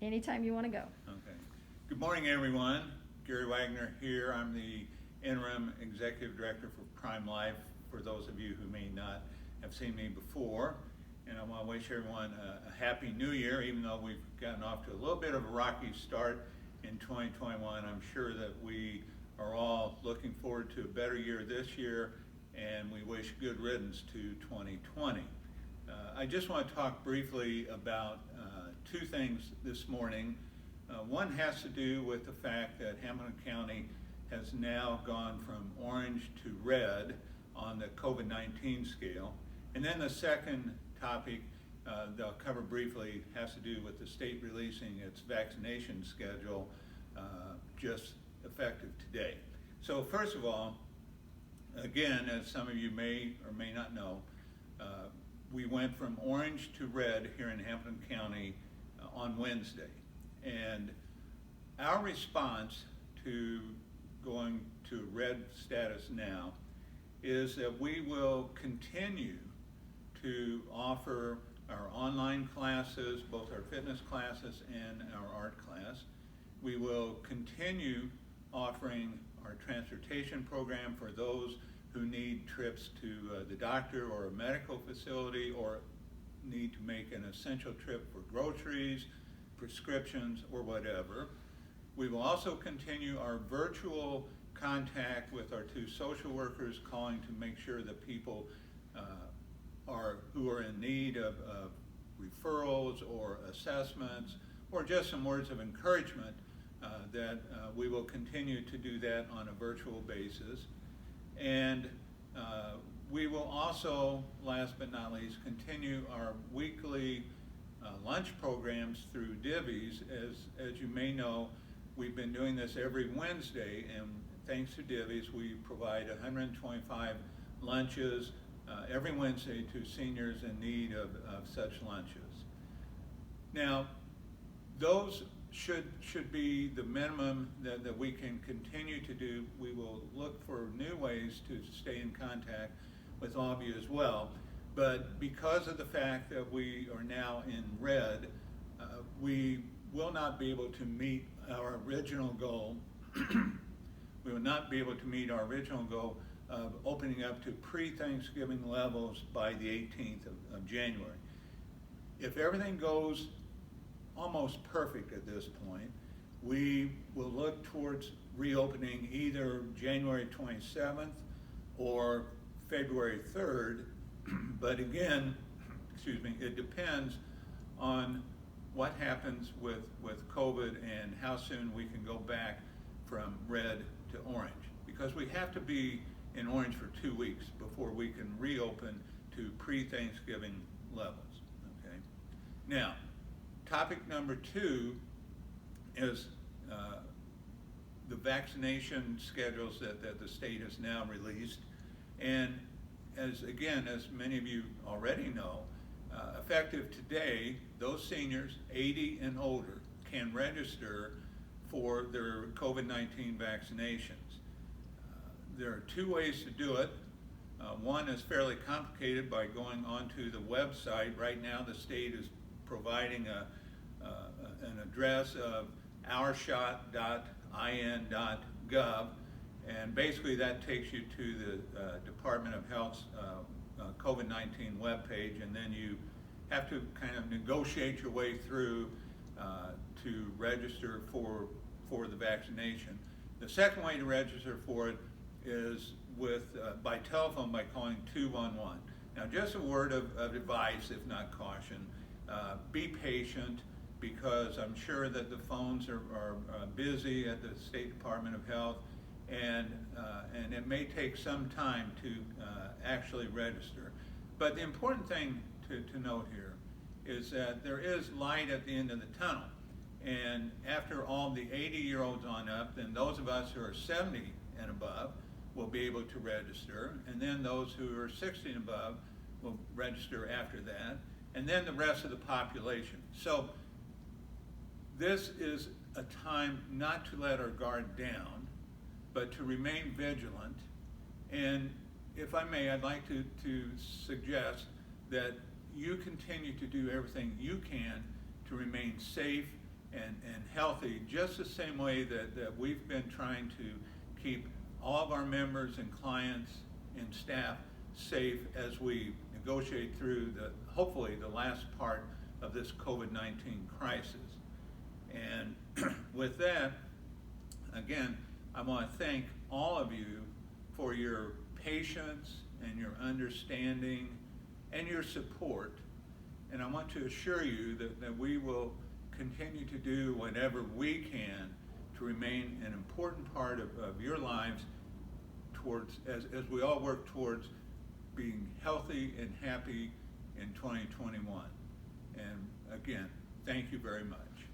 anytime you want to go. Okay. Good morning, everyone. Gary Wagner here. I'm the Interim Executive Director for Prime Life, for those of you who may not have seen me before. And I want to wish everyone a happy new year, even though we've gotten off to a little bit of a rocky start in 2021. I'm sure that we are all looking forward to a better year this year, and we wish good riddance to 2020. I just want to talk briefly about two things this morning. One has to do with the fact that Hamilton County has now gone from orange to red on the COVID-19 scale. And then the second topic that I'll cover briefly has to do with the state releasing its vaccination schedule just effective today. So first of all, again, as some of you may or may not know, we went from orange to red here in Hamilton County on Wednesday. And our response to going to red status now is that we will continue to offer our online classes, both our fitness classes and our art class. We will continue offering our transportation program for those who need trips to the doctor or a medical facility, or need to make an essential trip for groceries, prescriptions, or whatever. We will also continue our virtual contact with our two social workers, calling to make sure that people who are in need of referrals or assessments, or just some words of encouragement, that we will continue to do that on a virtual basis. And we will also, last but not least, continue our weekly lunch programs through Divvies. As you may know, we've been doing this every Wednesday, and thanks to Divvies, we provide 125 lunches every Wednesday to seniors in need of such lunches. Now, those should be the minimum that we can continue to do. We will look for new ways to stay in contact with all of you as well. But because of the fact that we are now in red, we will not be able to meet our original goal. We will not be able to meet our original goal of opening up to pre-Thanksgiving levels by the 18th of January. If everything goes almost perfect at this point, we will look towards reopening either January 27th or February 3rd, but again, it depends on what happens with COVID and how soon we can go back from red to orange, because we have to be in orange for 2 weeks before we can reopen to pre-Thanksgiving levels. Okay. Now, topic number 2 is the vaccination schedules that the state has now released. And as many of you already know, effective today, those seniors 80 and older can register for their COVID-19 vaccinations. There are 2 ways to do it. One is fairly complicated by going onto the website. Right now, the state is providing an address of ourshot.in.gov, and basically that takes you to the Department of Health's COVID-19 webpage, and then you have to kind of negotiate your way through to register for the vaccination. The second way to register for it is by telephone, by calling 211. Now, just a word of advice, if not caution. Be patient, because I'm sure that the phones are busy at the State Department of Health, and it may take some time to actually register. But the important thing to note here is that there is light at the end of the tunnel. And after all the 80-year-olds on up, then those of us who are 70 and above will be able to register, and then those who are 60 and above will register after that, and then the rest of the population. So this is a time not to let our guard down, but to remain vigilant. And if I may, I'd like to suggest that you continue to do everything you can to remain safe and healthy, just the same way that we've been trying to keep all of our members and clients and staff safe as we negotiate through hopefully the last part of this COVID-19 crisis. And with that, again, I want to thank all of you for your patience and your understanding and your support. And I want to assure you that we will continue to do whatever we can to remain an important part of your lives as we all work towards being healthy and happy in 2021. And again, thank you very much.